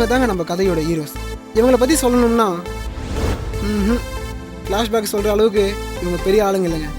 இவங்க தாங்க நம்ம கதையோட ஹீரோஸ். இவங்களை பற்றி சொல்லணும்னா ஃப்ளாஷ்பேக் சொல்கிற அளவுக்கு இவங்க பெரிய ஆளுங்க இல்லைங்க.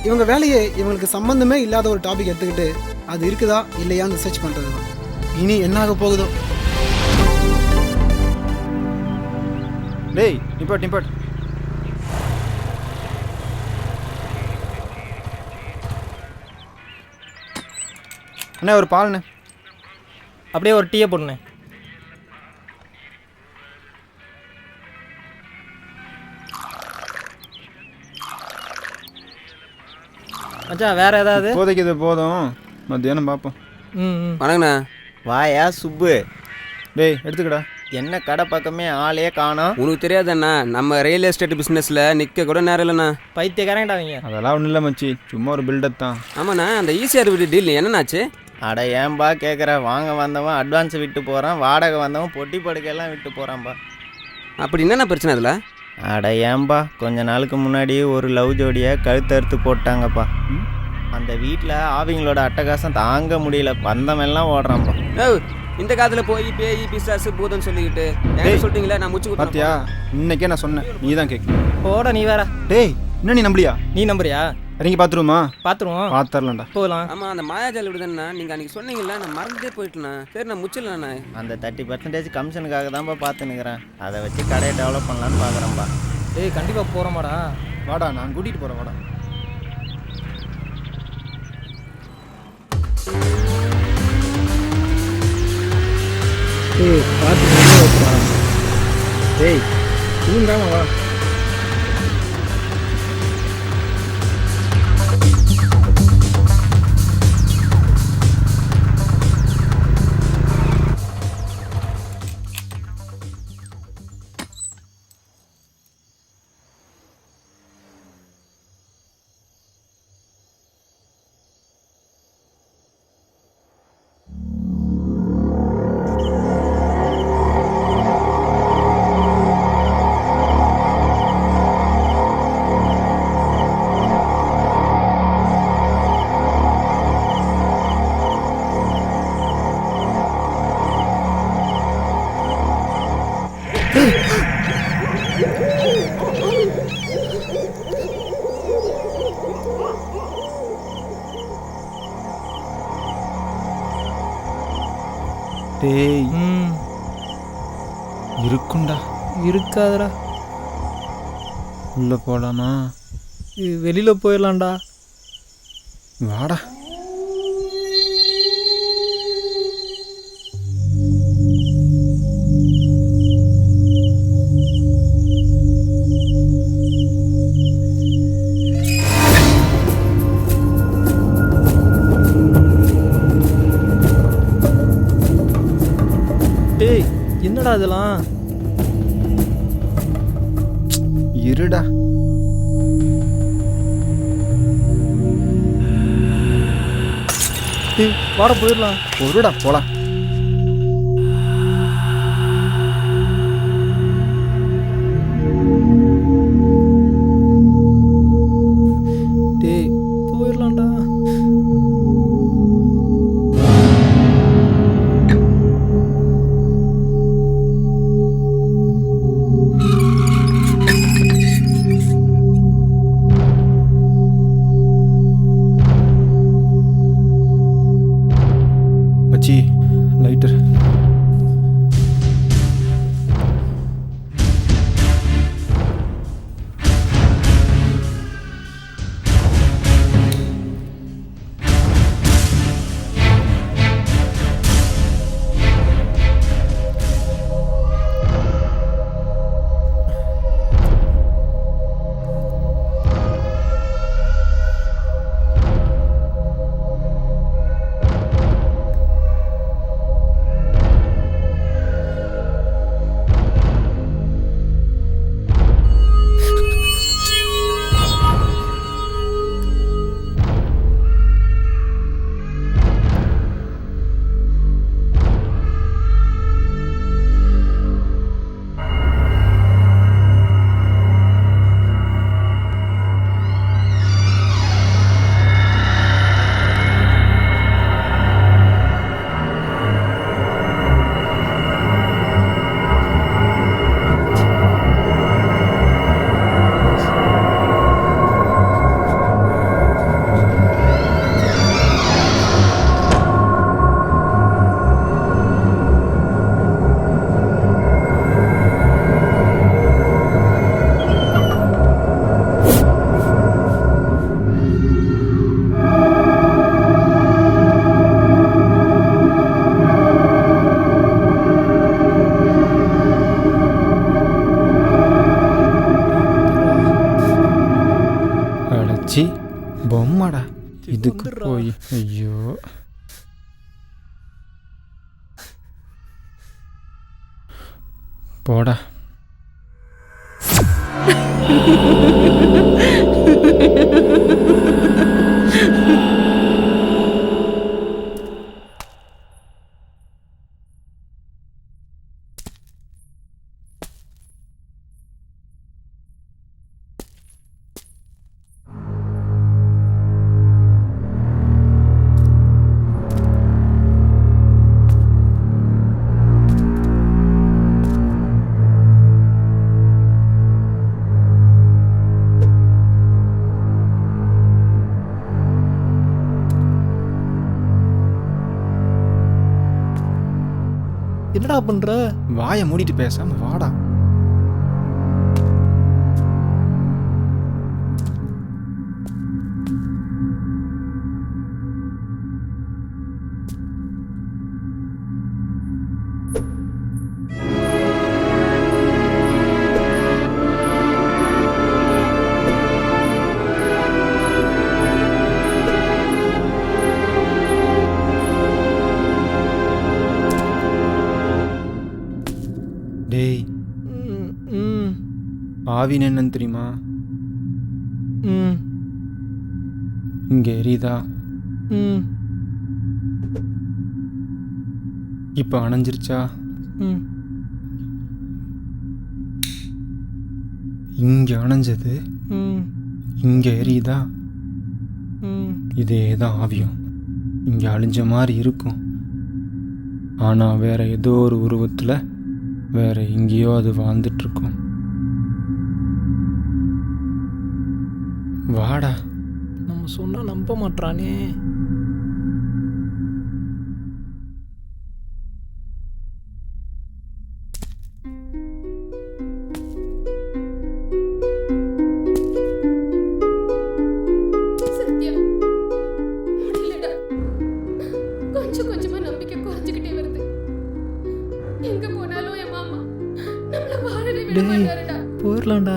இவங்க வேலையே இவங்களுக்கு சம்மந்தமே இல்லாத ஒரு டாபிக் எடுத்துக்கிட்டு அது இருக்குதா இல்லையான்னு ரிசர்ச் பண்ணுறது தான். இனி என்ன ஆக போகுதோ. டேய் நிப்பாட் அண்ணே ஒரு பால்ண்ணே. அப்படியே ஒரு டீயை போடுண்ணே. மச்சான் வேற ஏதாவது? இப்போதைக்கு இது போதும், மத்தியானம் பார்ப்போம். வணக்கண்ணா. வாயா சுப்பு. டேய் எடுத்துக்கடா. என்ன கடை பக்கமே ஆளே காணோம். உனக்கு தெரியாதண்ணா, நம்ம ரியல் எஸ்டேட் பிஸ்னஸில் நிற்க கூட நேரம் இல்லைண்ணா. பைத்தியக்காரங்கடாவீங்க. அதெல்லாம் ஒன்றும் இல்லை மச்சி, சும்மா ஒரு பில்டப் தான். ஆமாண்ணா, அந்த ஈசிஆர் வீடு டீல் என்னன்னாச்சு? அட ஏன்பா கேட்குற? வாங்க வந்தவன் அட்வான்ஸ் விட்டு போகிறான், வாடகை வந்தவன் பொட்டி படுக்கையெல்லாம் விட்டு போகிறான்பா. அப்படி என்னென்ன பிரச்சனை அதில்? அட ஏன்பா, கொஞ்ச நாளுக்கு முன்னாடி ஒரு லவ் ஜோடியை கழுத்தறுத்து போட்டாங்கப்பா. அந்த வீட்டில் ஆவிங்களோட அட்டகாசம் தாங்க முடியல, பந்தமெல்லாம் ஓடுறான்ப்பா. இந்த காலத்தில் போய் பேய் பிசாசு பூதம் சொல்லிக்கிட்டு சொல்லிட்டீங்களே, நான் முச்சு பார்த்தியா? இன்னைக்கே நான் சொன்னேன், நீ தான் கேட்கணும். போட நீ வேற. டேய் என்ன நீ நம்பலையா? நீ நம்புறியா? இறங்கி பார்த்துருமா? பார்த்துருவோம். பார்த்துடலாம்டா, போகலாம். ஆமாம், அந்த மாயாஜால் விடுதுண்ணா, நீங்கள் அன்றைக்கி சொன்னீங்களா, நான் மறந்துட்டே போயிட்டேண்ணா. சரி நான் முச்சிடலாண்ணா. அந்த 30% கமிஷனுக்காக தான்ப்பா பார்த்துன்னுக்கிறேன். அதை வச்சு கடையை டெவலப் பண்ணலான்னு பார்க்குறேன்ப்பா. டேய் கண்டிப்பாக போகிறோமாடா. வாடா, நான் கூட்டிகிட்டு போகிறேன், வாடா. டேய் தூங்காம வா. டேய் இருக்குண்டா. இருக்காதடா. உள்ளே போகலாமா? வெளியில் போயிடலாம்டா. வாடா. டேய் என்னடா இதெல்லாம்? இருடா. டேய் வாட போயிடலாம். ஒருடா போலாம். டேய் போயிடலாம்டா. மச்சி சி பொம்மாடா இதுக்கு வந்துடுறா. போய் ஐயோ போடா என்னடா பண்ற? வாயை மூடிட்டு பேசாம வாடா. டேய் ம், ம், ஆவின்னு என்னன்னு தெரியுமா? ம், இங்கே எரியுதா? ம், இப்போ அணைஞ்சிருச்சா? ம். இங்கே அணைஞ்சது ம், இங்கே எரியுதா? ம். இதே தான் ஆவியும். இங்கே அழிஞ்ச மாதிரி இருக்கும், ஆனால் வேற ஏதோ ஒரு உருவத்தில் வேற எங்கேயோ அது வாழ்ந்துட்டுருக்கும். வாடா. நம்ம சொன்னா நம்ப மாட்றானே. சத்யா, முடியலடா. கொஞ்சம் கொஞ்சமா நம்பிக்கை குறைஞ்சுக்கிட்டே வருது. எங்க போனாலும் என் மாமா நம்மள வாழவே விட டேய். மாட்டாருடா. போயிடலாம்டா.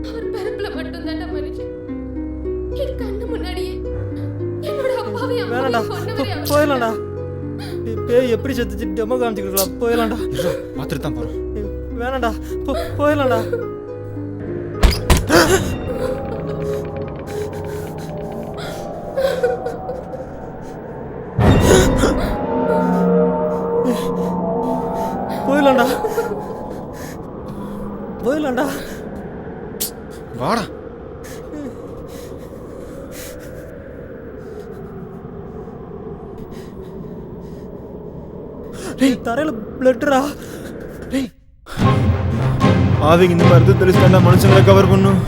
அவர் பிறப்புல மட்டும்தான்டா மனுஷன். என் கண்ணு முன்னாடியே என்னோட அப்பாவை வேணாம்டா. அம்மாவை கொன்னவரே அவர். போயிடலாம்டா. பேய் எப்படி செத்துச்சு டெமோ காமிச்சுக்கிட்டு போயிடலாம்டா. பார்த்துட்டு தான் போகிறோம். வேணாம்டா. போயிடலாம்டா. போயிடலாம்டா. போயிடலாம்டா. வாடா. டேய், தரையில பிளட்டுடா. ஆவிக்கு இந்த மருந்து தெளிச்சுட்டா மனுஷங்களை கவர் பண்ணும்.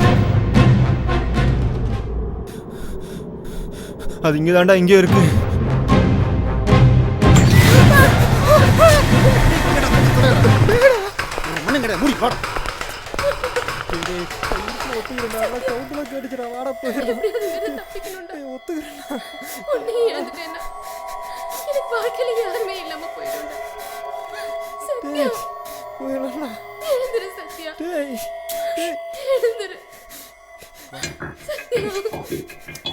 அது இங்கே தாண்டா இங்கே இருக்கு. எப்படியாவது இங்கிருந்து தப்பிக்கணும்டா. ஒத்துக்கிறேன். உன்னையும் இழந்துட்டேன்னா எனக்கு வாழ்க்கையில யாருமே இல்லாம போயிடும்டா. சத்யா, போயிடலாம்டா. எழுந்துரு சத்யா, டேய் டேய். எழுந்துரு சத்யா.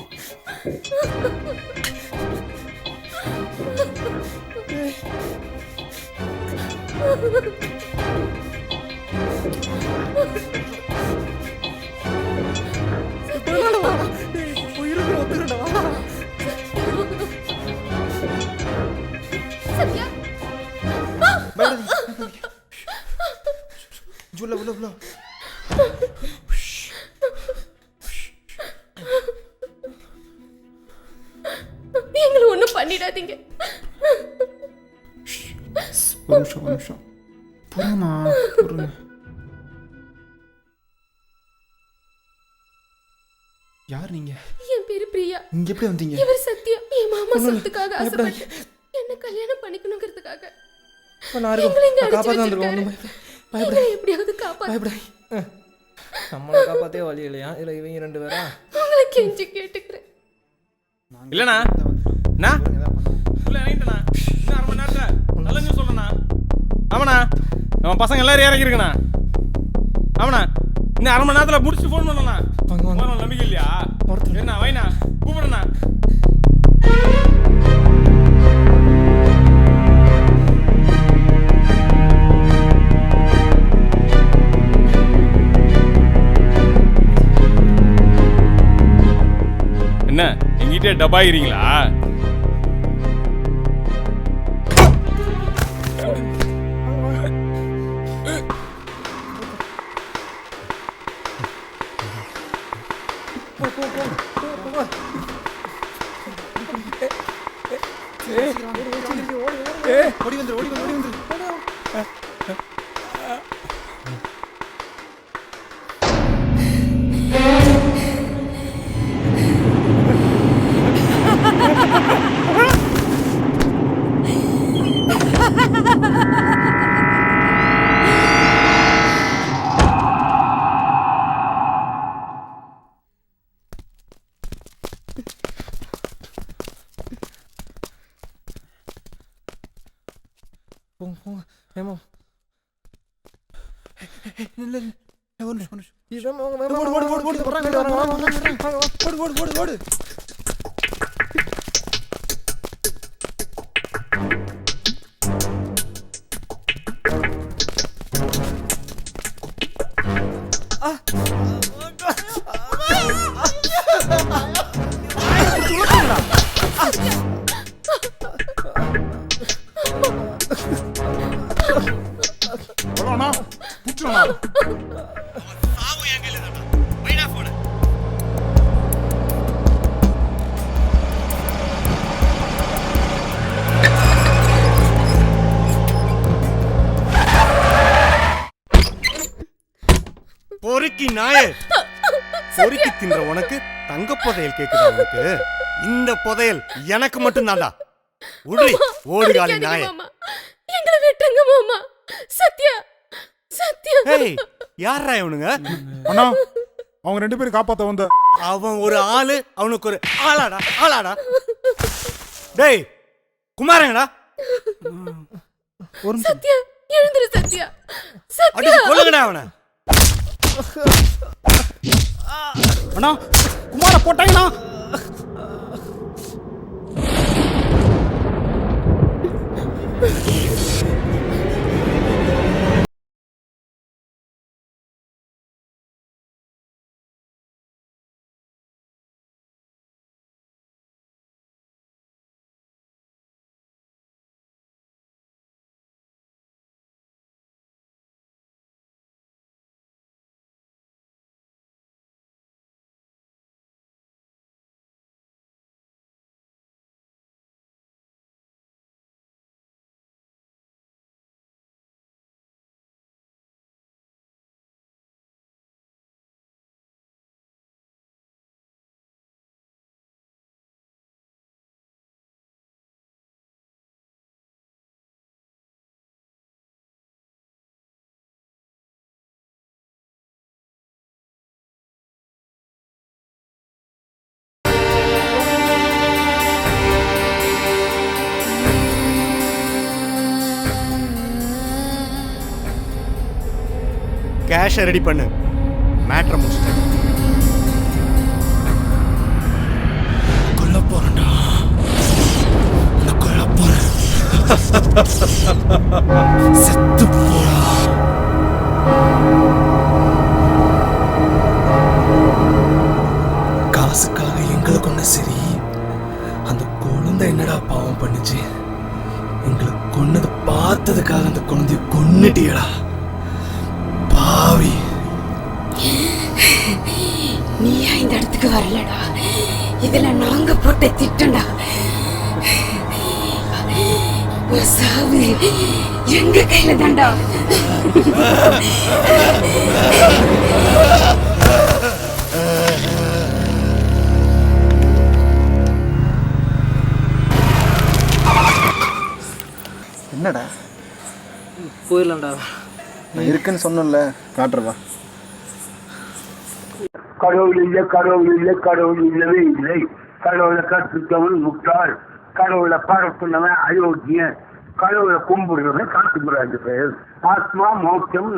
சத்யா, எங்களை ஒண்ணும் பண்ணிடாதீங்க. ஒரு நிமிஷம் புரியுமா? புரியுங்க. யார் நீங்க? என் பேரு பிரியா. இங்க எப்படி வந்தீங்க? இவர் சத்யா. என் மாமா சொத்துக்காக ஆசைப்பட்டு என்ன கல்யாணம் பண்ணிக்கணுங்கிறதுக்காக எங்களை இங்க அடைச்சு வச்சிருக்காரு. எங்களை எப்படியாவது காப்பாத்து. நம்மளை காப்பாத்தே வழி இல்லையா? இல்லை இவங்க ரெண்டு பேரா? உங்களை கெஞ்சி கேட்டுக்கிறேன். இல்லைண்ணா அண்ணா உள்ள இறங்கிட்டண்ணா. இன்னும் அரை மணி நேரத்தில் நல்ல நியூஸ் சொல்லண்ணா. ஆமாண்ணா, நம்ம பசங்க எல்லாரும் இறங்கிருக்கண்ணா. ஆமாண்ணா, இன்னும் அரை மணி நேரத்தில் முடிச்சு ஃபோன் பண்ணண்ணா. வாங்க வாங்க. நம்பிக்கை இல்லையா? ஒருத்தர் என்ன வைனா கூப்பிடுண்ணா. என்ன எங்கிட்டே டபாயிருங்களா? ஓடி வந்துரு. போங்க ஏமா ஓடு. பொறுக்கி நாயே, பொறுக்கி தின்ற உனக்கு தங்க புதையல் கேக்குதா? உனக்கு இந்த புதையல் எனக்கு மட்டும் தான்டா. உடனே ஓடுகாலி நாயே. எங்களை விட்டுங்க மாமா. சத்யா சத்யா. ஏய், யாரா இவனுங்க? அண்ணா, அவங்க 2 பேரும் காப்பாத்த வந்த. அவன் ஒரு ஆளு, அவனுக்கு ஒரு ஆளாடா. டேய் குமாரங்கடா, சத்யா எழுந்துரு. சத்யா அடிச்சு கொல்லுங்கடா அவனை. அண்ணா, குமார போட்டாங்கண்ணா. கேஷை ரெடி பண்ணு, மேட்ரை முடிச்சிட்டேன். கொல்ல போறேன்டா, கொல்ல போறேன். செத்து போடா. காசுக்காக எங்களை கொண்ட சரி, அந்த குழந்தை என்னடா பாவம் பண்ணுச்சு? எங்களை கொன்னதை பார்த்ததுக்காக அந்த குழந்தைய கொன்னுட்டியடா பாவி. நீயா இந்த இடத்துக்கு வரலடா, இதுல நாங்க போட்ட திட்டம்டா. உன் சாவு எங்க கையில தான்டா. என்னடா போயிடலாம்டா. நான் இருக்குன்னு சொன்னல, காட்டுறவா? கடவுள் இல்லை, கடவுள் இல்லை, கடவுள் இல்லவே இல்லை. கடவுளை கற்றுத்தவன் முட்டாள், கடவுளை பரப்புனவன் அயோக்கியன், கடவுளை கும்பிடுறவன் காட்டுகிறான். ஆத்மா மோட்சம்